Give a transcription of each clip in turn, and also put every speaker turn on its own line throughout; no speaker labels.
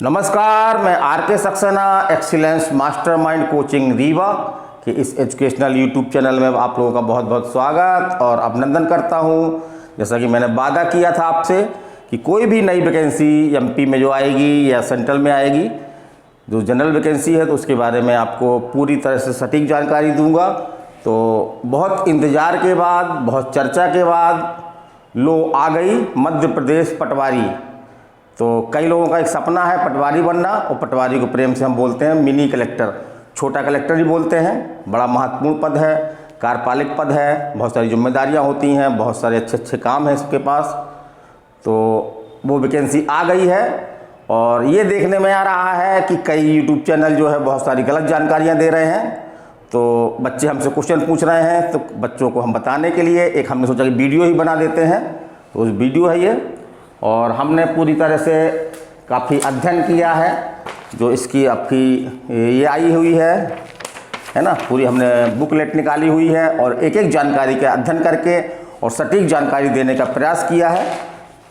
नमस्कार, मैं आर के Saxena excellence mastermind coaching Rewa के इस एजुकेशनल यूट्यूब चैनल में आप लोगों का बहुत बहुत स्वागत और अभिनंदन करता हूं। जैसा कि मैंने वादा किया था आपसे कि कोई भी नई वैकेंसी एमपी में जो आएगी या सेंट्रल में आएगी, जो जनरल वैकेंसी है, तो उसके बारे में आपको पूरी तरह से सटीक जानकारी दूंगा। तो बहुत इंतज़ार के बाद, बहुत चर्चा के बाद लो आ गई मध्य प्रदेश पटवारी। तो कई लोगों का एक सपना है पटवारी बनना, और पटवारी को प्रेम से हम बोलते हैं मिनी कलेक्टर, छोटा कलेक्टर ही बोलते हैं। बड़ा महत्वपूर्ण पद है, कार्यपालिक पद है, बहुत सारी जिम्मेदारियां होती हैं, बहुत सारे अच्छे अच्छे काम हैं इसके पास। तो वो वैकेंसी आ गई है और ये देखने में आ रहा है कि कई यूट्यूब चैनल जो है बहुत सारी गलत जानकारियाँ दे रहे हैं। तो बच्चे हमसे क्वेश्चन पूछ रहे हैं, तो बच्चों को हम बताने के लिए एक हमने सोचा कि वीडियो ही बना देते हैं। तो उस वीडियो है ये, और हमने पूरी तरह से काफ़ी अध्ययन किया है। जो इसकी आपकी ये आई हुई है ना, पूरी हमने बुकलेट निकाली हुई है और एक एक जानकारी का अध्ययन करके और सटीक जानकारी देने का प्रयास किया है।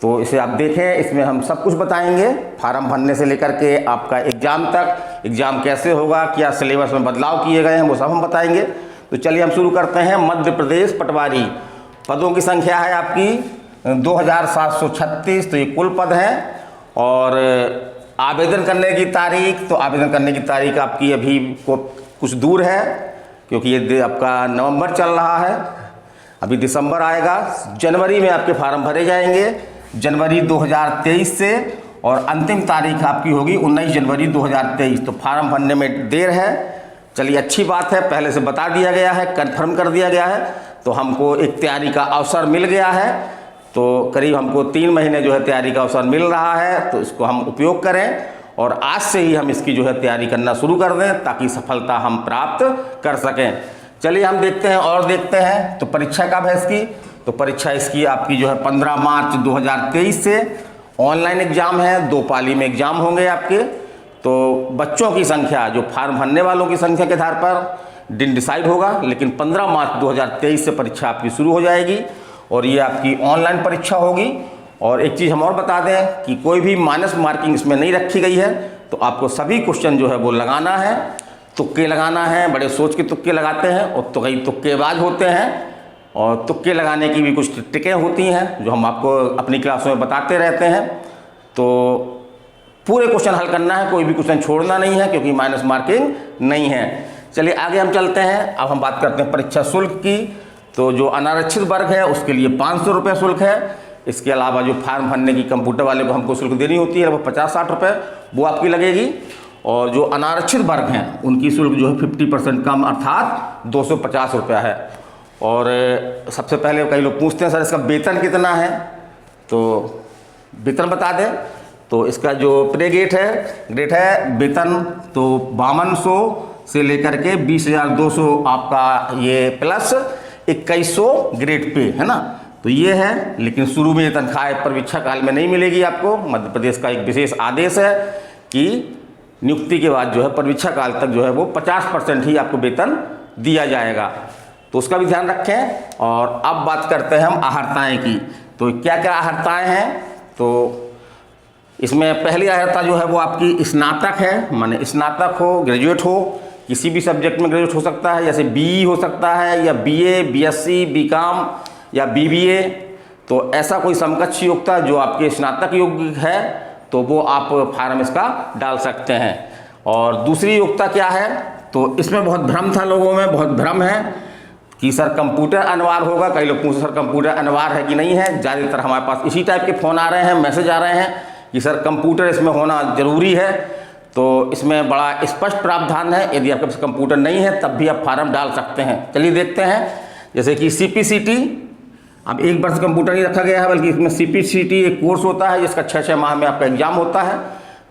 तो इसे आप देखें, इसमें हम सब कुछ बताएंगे, फार्म भरने से लेकर के आपका एग्ज़ाम तक, एग्ज़ाम कैसे होगा, क्या सिलेबस में बदलाव किए गए हैं, वो सब हम बताएंगे। तो चलिए हम शुरू करते हैं। मध्य प्रदेश पटवारी पदों की संख्या है आपकी 2736। तो ये कुल पद हैं। और आवेदन करने की तारीख, तो आवेदन करने की तारीख आपकी अभी को कुछ दूर है, क्योंकि ये आपका नवंबर चल रहा है, अभी दिसंबर आएगा। जनवरी में आपके फार्म भरे जाएंगे, जनवरी 2023 से, और अंतिम तारीख आपकी होगी 19 जनवरी 2023। तो फार्म भरने में देर है। चलिए, अच्छी बात है, पहले से बता दिया गया है, कन्फर्म कर दिया गया है, तो हमको एक तैयारी का अवसर मिल गया है। तो करीब हमको 3 महीने जो है तैयारी का अवसर मिल रहा है, तो इसको हम उपयोग करें और आज से ही हम इसकी जो है तैयारी करना शुरू कर दें, ताकि सफलता हम प्राप्त कर सकें। चलिए हम देखते हैं और देखते हैं। तो परीक्षा कब है इसकी? तो परीक्षा इसकी आपकी जो है 15 मार्च 2023 से ऑनलाइन एग्ज़ाम है। 2 पाली में एग्ज़ाम होंगे आपके। तो बच्चों की संख्या, जो फार्म भरने वालों की संख्या के आधार पर दिन डिसाइड होगा, लेकिन 15 मार्च 2023 से परीक्षा आपकी शुरू हो जाएगी और ये आपकी ऑनलाइन परीक्षा होगी। और एक चीज़ हम और बता दें कि कोई भी माइनस मार्किंग इसमें नहीं रखी गई है। तो आपको सभी क्वेश्चन जो है वो लगाना है, तुक्के लगाना है, बड़े सोच के तुक्के लगाते हैं, और तो कई तुक्केबाज होते हैं। और तुक्के लगाने की भी कुछ ट्रिकें होती हैं जो हम आपको अपनी क्लासों में बताते रहते हैं। तो पूरे क्वेश्चन हल करना है, कोई भी क्वेश्चन छोड़ना नहीं है, क्योंकि माइनस मार्किंग नहीं है। चलिए आगे हम चलते हैं। अब हम बात करते हैं परीक्षा शुल्क की। तो जो अनारक्षित वर्ग है उसके लिए 500 रुपये शुल्क है। इसके अलावा जो फार्म भरने की कंप्यूटर वाले को हमको शुल्क देनी होती है, वो 50-60 रुपये वो आपकी लगेगी। और जो अनारक्षित वर्ग हैं उनकी शुल्क जो है 50% कम, अर्थात 250 रुपया है। और सबसे पहले कई लोग पूछते हैं सर इसका वेतन कितना है, तो वेतन बता दें। तो इसका जो ग्रेड है वेतन, तो 5200 से लेकर के 20,200 आपका ये प्लस 2100 ग्रेड पे है ना। तो ये है, लेकिन शुरू में ये तनख्वाह परीक्षा काल में नहीं मिलेगी आपको। मध्य प्रदेश का एक विशेष आदेश है कि नियुक्ति के बाद जो है परीक्षा काल तक जो है वो 50% ही आपको वेतन दिया जाएगा। तो उसका भी ध्यान रखें। और अब बात करते हैं हम अहर्ताएँ की। तो क्या क्या अहर्ताएँ हैं? तो इसमें पहली अहर्ता जो है वो आपकी स्नातक है, माने स्नातक हो, ग्रेजुएट हो, किसी भी सब्जेक्ट में ग्रेजुएट हो सकता है, जैसे बीई हो सकता है, या बीए, बीएससी, बीकॉम या बीबीए। तो ऐसा कोई समकक्ष योग्यता जो आपके स्नातक योग्य है, तो वो आप फार्म इसका डाल सकते हैं। और दूसरी योग्यता क्या है? तो इसमें बहुत भ्रम था, लोगों में बहुत भ्रम है कि सर कंप्यूटर अनिवार्य होगा। कई लोग पूछते सर कंप्यूटर अनिवार्य है कि नहीं है। ज़्यादातर हमारे पास इसी टाइप के फ़ोन आ रहे हैं, मैसेज आ रहे हैं कि सर कंप्यूटर इसमें होना ज़रूरी है। तो इसमें बड़ा स्पष्ट प्रावधान है, यदि आपके पास कंप्यूटर नहीं है तब भी आप फार्म डाल सकते हैं। चलिए देखते हैं। जैसे कि सीपीसीटी, अब 1 वर्ष कंप्यूटर नहीं रखा गया है, बल्कि इसमें सीपीसीटी एक कोर्स होता है जिसका 6-6 माह में आपका एग्जाम होता है।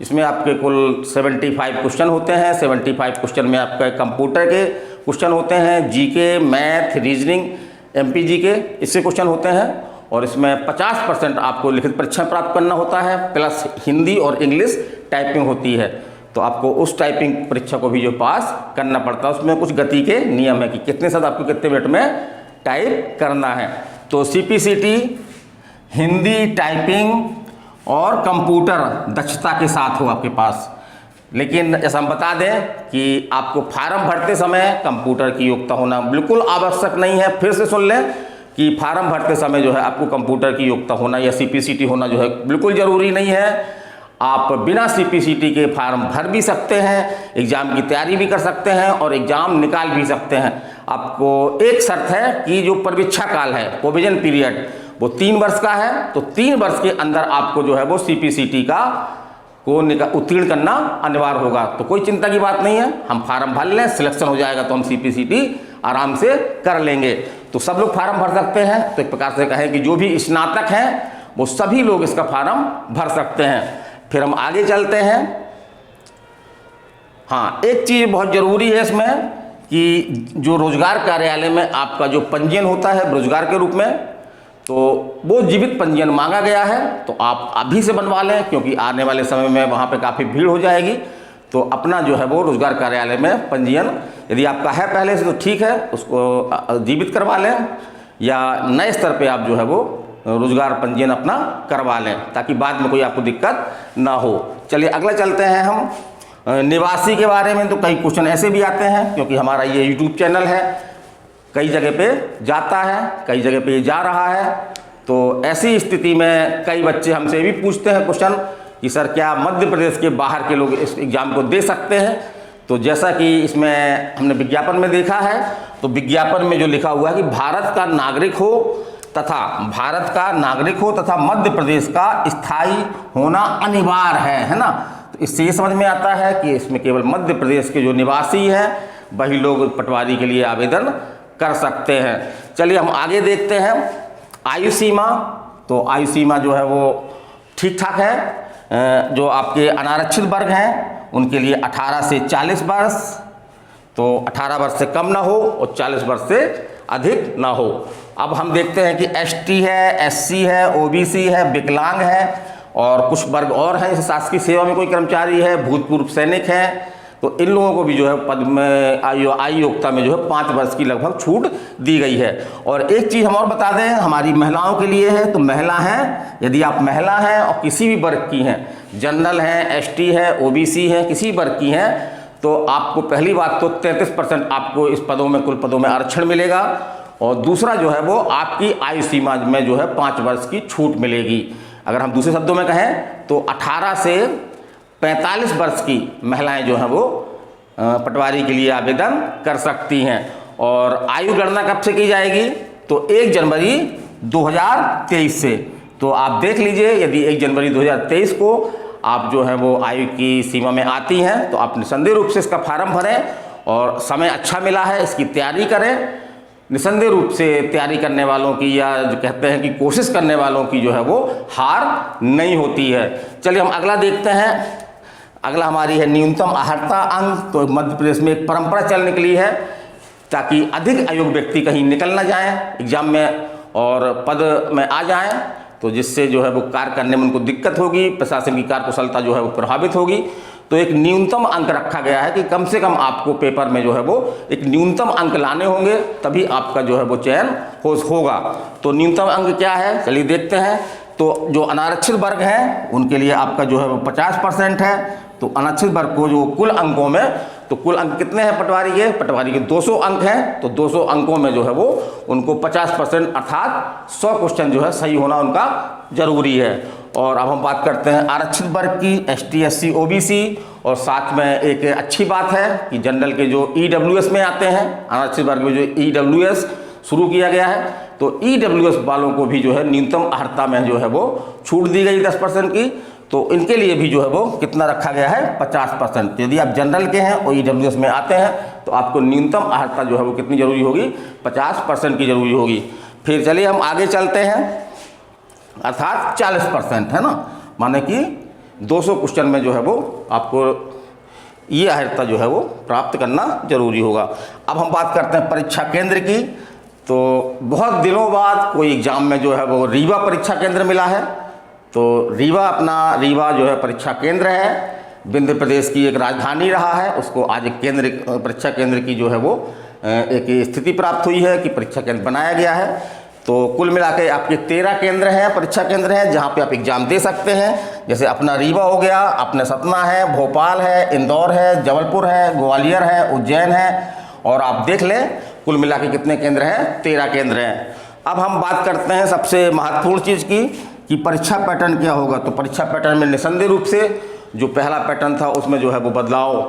इसमें आपके कुल 75 क्वेश्चन होते हैं। 75 क्वेश्चन में आपके कंप्यूटर के क्वेश्चन होते हैं, जीके, मैथ, रीजनिंग, एमपीजी के इससे क्वेश्चन होते हैं। और इसमें 50% आपको लिखित परीक्षा प्राप्त करना होता है, प्लस हिंदी और इंग्लिश टाइपिंग होती है। तो आपको उस टाइपिंग परीक्षा को भी जो पास करना पड़ता है। उसमें कुछ गति के नियम है कि कितने शब्द आपको कितने मिनट में टाइप करना है। तो सीपीसीटी, हिंदी टाइपिंग और कंप्यूटर दक्षता के साथ हो आपके पास। लेकिन जैसा हम बता दें कि आपको फार्म भरते समय कंप्यूटर की योग्यता होना बिल्कुल आवश्यक नहीं है। फिर से सुन लें कि फार्म भरते समय जो है आपको कंप्यूटर की योग्यता होना या CPCT होना जो है बिल्कुल ज़रूरी नहीं है। आप बिना CPCT के फार्म भर भी सकते हैं, एग्ज़ाम की तैयारी भी कर सकते हैं और एग्ज़ाम निकाल भी सकते हैं। आपको एक शर्त है कि जो परीक्षा काल है, प्रोविजन पीरियड, वो 3 वर्ष का है। तो 3 वर्ष के अंदर आपको जो है वो CPCT का को उत्तीर्ण करना अनिवार्य होगा। तो कोई चिंता की बात नहीं है, हम फार्म भर लें, सिलेक्शन हो जाएगा तो हम CPCT आराम से कर लेंगे। तो सब लोग फार्म भर सकते हैं। तो एक प्रकार से कहें कि जो भी स्नातक हैं वो सभी लोग इसका फार्म भर सकते हैं। फिर हम आगे चलते हैं। हाँ, एक चीज़ बहुत ज़रूरी है इसमें कि जो रोजगार कार्यालय में आपका जो पंजीयन होता है रोजगार के रूप में, तो वो जीवित पंजीयन मांगा गया है। तो आप अभी से बनवा लें, क्योंकि आने वाले समय में वहाँ पे काफ़ी भीड़ हो जाएगी। तो अपना जो है वो रोजगार कार्यालय में पंजीयन यदि आपका है पहले से तो ठीक है, उसको जीवित करवा लें, या नए स्तर पे आप जो है वो रोजगार पंजीयन अपना करवा लें, ताकि बाद में कोई आपको दिक्कत ना हो। चलिए अगला चलते हैं हम। निवासी के बारे में तो कई क्वेश्चन ऐसे भी आते हैं, क्योंकि हमारा ये YouTube चैनल है, कई जगह पे जाता है, कई जगह पे जा रहा है। तो ऐसी स्थिति में कई बच्चे हमसे भी पूछते हैं क्वेश्चन कि सर क्या मध्य प्रदेश के बाहर के लोग इस एग्ज़ाम को दे सकते हैं। तो जैसा कि इसमें हमने विज्ञापन में देखा है, तो विज्ञापन में जो लिखा हुआ है कि भारत का नागरिक हो तथा मध्य प्रदेश का स्थायी होना अनिवार्य है ना। तो इससे ये समझ में आता है कि इसमें केवल मध्य प्रदेश के जो निवासी हैं वही लोग पटवारी के लिए आवेदन कर सकते हैं। चलिए हम आगे देखते हैं। आयु सीमा, तो आयु सीमा जो है वो ठीक ठाक है। जो आपके अनारक्षित वर्ग हैं उनके लिए 18 से 40 वर्ष, तो 18 वर्ष से कम ना हो और 40 वर्ष से अधिक ना हो। अब हम देखते हैं कि ST है, SC है, OBC है, विकलांग है और कुछ वर्ग और हैं, जैसे शासकीय सेवा में कोई कर्मचारी है, भूतपूर्व सैनिक हैं। तो इन लोगों को भी जो है पद में आयु योग्यता में जो है 5 वर्ष की लगभग छूट दी गई है। और एक चीज़ हम और बता दें, हमारी महिलाओं के लिए है। तो महिला हैं, यदि आप महिला हैं और किसी भी वर्ग की हैं, जनरल हैं, ST है, OBC है, किसी वर्ग की हैं, तो आपको पहली बात तो 33% आपको इस पदों में कुल पदों में आरक्षण मिलेगा। और दूसरा जो है वो आपकी आयु सीमा में जो है 5 वर्ष की छूट मिलेगी। अगर हम दूसरे शब्दों में कहें तो 18 से 45 वर्ष की महिलाएं जो हैं वो पटवारी के लिए आवेदन कर सकती हैं। और आयु गणना कब से की जाएगी? तो 1 जनवरी 2023 से। तो आप देख लीजिए, यदि 1 जनवरी 2023 को आप जो है वो आयु की सीमा में आती हैं तो आप निसंदेह रूप से इसका फार्म भरें और समय अच्छा मिला है, इसकी तैयारी करें। निसंदेह रूप से तैयारी करने वालों की, या जो कहते हैं कि कोशिश करने वालों की जो है वो हार नहीं होती है। चलिए हम अगला देखते हैं। अगला हमारी है न्यूनतम अहर्ता अंक। तो मध्य प्रदेश में एक परंपरा चल निकली है ताकि अधिक अयोग्य व्यक्ति कहीं निकल ना जाएं एग्जाम में और पद में आ जाएं, तो जिससे जो है वो कार्य करने में उनको दिक्कत होगी, प्रशासन की कार्यकुशलता जो है वो प्रभावित होगी। तो एक न्यूनतम अंक रखा गया है कि कम से कम आपको पेपर में जो है वो एक न्यूनतम अंक लाने होंगे, तभी आपका जो है वो चयन होगा। तो न्यूनतम अंक क्या है, चलिए देखते हैं। तो जो अनारक्षित वर्ग हैं उनके लिए आपका जो है वो 50% है। तो अनारक्षित वर्ग को जो कुल अंकों में, तो कुल अंक कितने हैं पटवारी के 200 अंक हैं। तो 200 अंकों में जो है वो उनको 50% अर्थात 100 क्वेश्चन जो है सही होना उनका जरूरी है। और अब हम बात करते हैं आरक्षित वर्ग की, ST, SC, OBC। और साथ में एक अच्छी बात है कि जनरल के जो EWS में आते हैं, आरक्षित वर्ग में जो EWS शुरू किया गया है, तो EWS वालों को भी जो है न्यूनतम अहर्ता में जो है वो छूट दी गई 10% की। तो इनके लिए भी जो है वो कितना रखा गया है, 50%। यदि आप जनरल के हैं और EWS में आते हैं तो आपको न्यूनतम अहर्ता जो है वो कितनी जरूरी होगी, 50% की जरूरी होगी। फिर चलिए हम आगे चलते हैं, अर्थात 40% है ना, माने कि 200 क्वेश्चन में जो है वो आपको ये अहर्ता जो है वो प्राप्त करना जरूरी होगा। अब हम बात करते हैं परीक्षा केंद्र की। तो बहुत दिनों बाद कोई एग्जाम में जो है वो रीवा परीक्षा केंद्र मिला है। तो रीवा जो है परीक्षा केंद्र है, विंध्य प्रदेश की एक राजधानी रहा है, उसको आज एक परीक्षा केंद्र की जो है वो एक स्थिति प्राप्त हुई है कि परीक्षा केंद्र बनाया गया है। तो कुल मिला के आपके 13 केंद्र हैं, परीक्षा केंद्र हैं जहाँ पे आप एग्ज़ाम दे सकते हैं। जैसे अपना रीवा हो गया, अपने सतना है, भोपाल है, इंदौर है, जबलपुर है, ग्वालियर है, उज्जैन है, और आप देख लें कुल मिला के कितने केंद्र हैं, 13 केंद्र हैं। अब हम बात करते हैं सबसे महत्वपूर्ण चीज़ की कि परीक्षा पैटर्न क्या होगा। तो परीक्षा पैटर्न में निसंदेह रूप से जो पहला पैटर्न था उसमें जो है वो बदलाव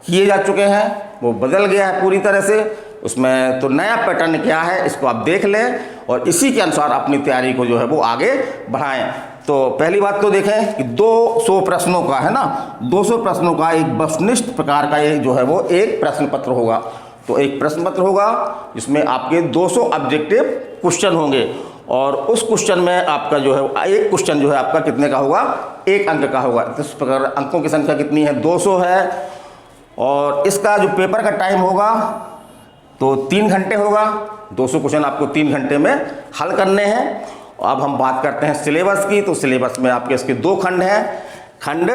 किए जा चुके हैं, वो बदल गया है पूरी तरह से उसमें। तो नया पैटर्न क्या है इसको आप देख लें और इसी के अनुसार अपनी तैयारी को जो है वो आगे बढ़ाएं। तो पहली बात तो देखें कि 200 प्रश्नों का है ना, 200 प्रश्नों का एक वस्तुनिष्ठ प्रकार का ये जो है वो एक प्रश्न पत्र होगा। तो एक प्रश्न पत्र होगा जिसमें आपके 200 ऑब्जेक्टिव क्वेश्चन होंगे और उस क्वेश्चन में आपका जो है एक क्वेश्चन जो है आपका कितने का होगा, 1 अंक का होगा। तो इस प्रकार अंकों की संख्या कितनी है, 200 है। और इसका जो पेपर का टाइम होगा तो 3 घंटे होगा। 200 क्वेश्चन आपको 3 घंटे में हल करने हैं। अब हम बात करते हैं सिलेबस की। तो सिलेबस में आपके इसके 2 खंड हैं, खंड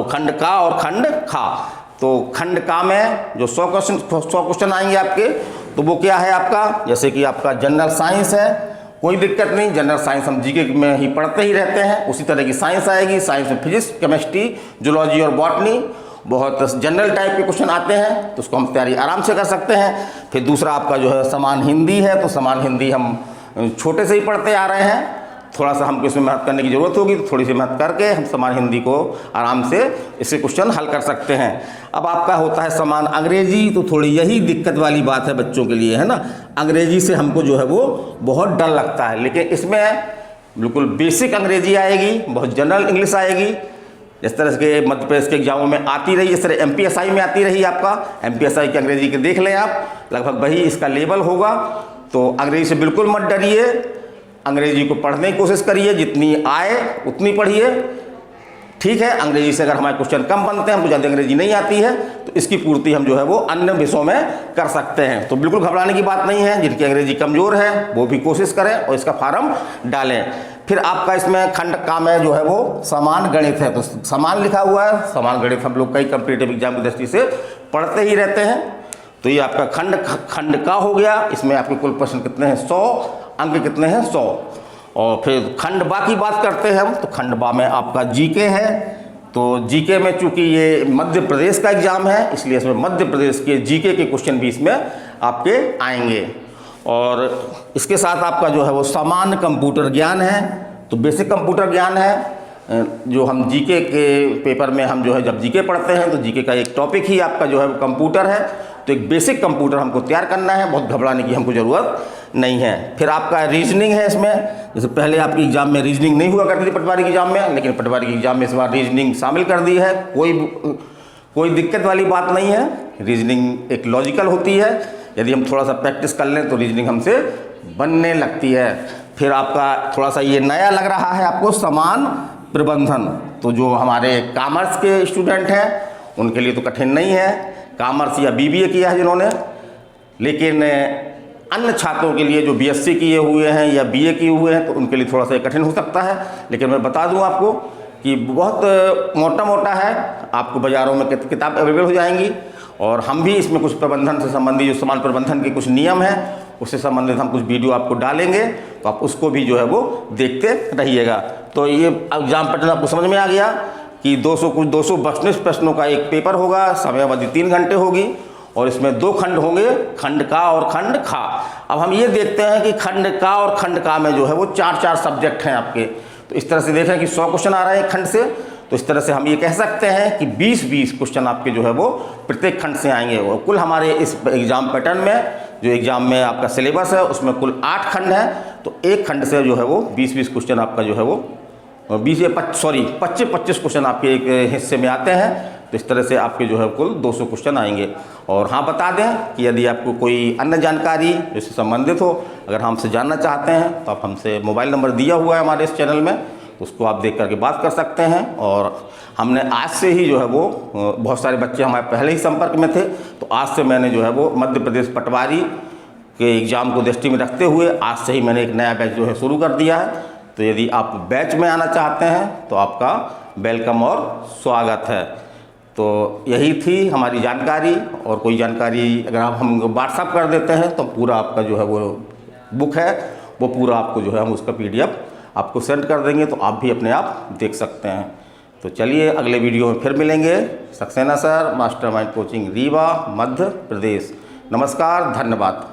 खंड का और खंड खा। तो खंड का में जो 100 क्वेश्चन आएंगे आपके, तो वो क्या है आपका, जैसे कि आपका जनरल साइंस है, कोई दिक्कत नहीं, जनरल साइंस हम जीके में ही पढ़ते ही रहते हैं, उसी तरह की साइंस आएगी। साइंस में फिजिक्स, केमिस्ट्री, जूलॉजी और बॉटनी बहुत जनरल टाइप के क्वेश्चन आते हैं, तो उसको हम तैयारी आराम से कर सकते हैं। फिर दूसरा आपका जो है समान हिंदी है, तो समान हिंदी हम छोटे से ही पढ़ते आ रहे हैं, थोड़ा सा हमको इसमें मेहनत करने की ज़रूरत होगी, तो थोड़ी सी मेहनत करके हम समान हिंदी को आराम से इससे क्वेश्चन हल कर सकते हैं। अब आपका होता है समान अंग्रेजी, तो थोड़ी यही दिक्कत वाली बात है बच्चों के लिए, है ना। अंग्रेजी से हमको जो है वो बहुत डर लगता है, लेकिन इसमें बिल्कुल बेसिक अंग्रेजी आएगी, बहुत जनरल इंग्लिश आएगी, जिस तरह के मध्य प्रदेश के एग्जामों में आती रही, इस तरह MPSI में आती रही। आपका MPSI की अंग्रेजी के देख लें आप, लगभग वही इसका लेवल होगा। तो अंग्रेजी से बिल्कुल मत डरिए, अंग्रेजी को पढ़ने की कोशिश करिए, जितनी आए उतनी पढ़िए, ठीक है। अंग्रेजी से अगर हमारे क्वेश्चन कम बनते हैं, हमको ज़्यादा अंग्रेजी नहीं आती है, तो इसकी पूर्ति हम जो है वो अन्य विषयों में कर सकते हैं। तो बिल्कुल घबराने की बात नहीं है, जिनकी अंग्रेजी कमज़ोर है वो भी कोशिश करें और इसका फार्म डालें। फिर आपका इसमें खंड का में जो है वो समान गणित है, तो समान लिखा हुआ है। समान गणित हम लोग कई कॉम्पिटिटिव एग्जाम की दृष्टि से पढ़ते ही रहते हैं। तो ये आपका खंड का हो गया, इसमें आपके कुल प्रश्न कितने हैं, 100 अंक कितने हैं, 100। और फिर खंड बा की बात करते हैं हम, तो खंड बा में आपका जीके है। तो जीके में चूंकि ये मध्य प्रदेश का एग्जाम है, इसलिए इसमें मध्य प्रदेश के जीके के क्वेश्चन भी इसमें आपके आएंगे। और इसके साथ आपका जो है वो सामान्य कंप्यूटर ज्ञान है, तो बेसिक कंप्यूटर ज्ञान है। जो हम जीके के पेपर में हम जो है जब जीके पढ़ते हैं, तो जीके का एक टॉपिक ही आपका जो है वो कंप्यूटर है। तो एक बेसिक कंप्यूटर हमको तैयार करना है, बहुत घबराने की हमको ज़रूरत नहीं है। फिर आपका रीजनिंग है इसमें, जैसे पहले आपके एग्जाम में रीजनिंग नहीं हुआ करती थी पटवारी के एग्जाम में, लेकिन पटवारी के एग्जाम में इस बार रीजनिंग शामिल कर दी है। कोई दिक्कत वाली बात नहीं है, रीजनिंग एक लॉजिकल होती है, यदि हम थोड़ा सा प्रैक्टिस कर लें तो रीजनिंग हमसे बनने लगती है। फिर आपका थोड़ा सा ये नया लग रहा है आपको समान प्रबंधन, तो जो हमारे कॉमर्स के स्टूडेंट हैं उनके लिए तो कठिन नहीं है, कॉमर्स या BBA किया है जिन्होंने, लेकिन अन्य छात्रों के लिए जो BSc किए हुए हैं या BA किए हुए हैं तो उनके लिए थोड़ा सा कठिन हो सकता है। लेकिन मैं बता दूं आपको कि बहुत मोटा मोटा है, आपको बाज़ारों में किताब अवेलेबल हो जाएंगी। और हम भी इसमें कुछ प्रबंधन से संबंधित जो समान प्रबंधन के कुछ नियम हैं उससे संबंधित हम कुछ वीडियो आपको डालेंगे, तो आप उसको भी जो है वो देखते रहिएगा। तो ये एग्जाम पैटर्न आपको समझ में आ गया कि 200 वस्तुनिष्ठ प्रश्नों का एक पेपर होगा, समय अवधि 3 घंटे होगी और इसमें 2 खंड होंगे, खंड का और खंड खा। अब हम ये देखते हैं कि खंड का और खंड का में जो है वो 4-4 सब्जेक्ट हैं आपके। तो इस तरह से देखें कि 100 क्वेश्चन आ रहे हैं खंड से, तो इस तरह से हम ये कह सकते हैं कि 20-20 क्वेश्चन आपके जो है वो प्रत्येक खंड से आएंगे। और कुल हमारे इस एग्जाम पैटर्न में जो एग्जाम में आपका सिलेबस है उसमें कुल 8 खंड है, तो एक खंड से जो है वो 20-20 क्वेश्चन आपका जो है वो 25-25 क्वेश्चन आपके एक हिस्से में आते हैं। तो इस तरह से आपके जो है कुल 200 क्वेश्चन आएंगे। और हाँ, बता दें कि यदि आपको कोई अन्य जानकारी जिससे संबंधित हो, अगर हमसे जानना चाहते हैं तो आप हमसे मोबाइल नंबर दिया हुआ है हमारे इस चैनल में, उसको आप देख करके बात कर सकते हैं। और हमने आज से ही जो है वो बहुत सारे बच्चे हमारे पहले ही संपर्क में थे, तो आज से मैंने जो है वो मध्य प्रदेश पटवारी के एग्ज़ाम को दृष्टि में रखते हुए आज से ही मैंने एक नया बैच जो है शुरू कर दिया है। तो यदि आप बैच में आना चाहते हैं तो आपका वेलकम और स्वागत है। तो यही थी हमारी जानकारी, और कोई जानकारी अगर आप हम व्हाट्सअप कर देते हैं तो पूरा आपका जो है वो बुक है वो पूरा आपको जो है हम उसका PDF आपको सेंड कर देंगे, तो आप भी अपने आप देख सकते हैं। तो चलिए अगले वीडियो में फिर मिलेंगे। Saxena sir, mastermind coaching Rewa, Madhya Pradesh. नमस्कार, धन्यवाद।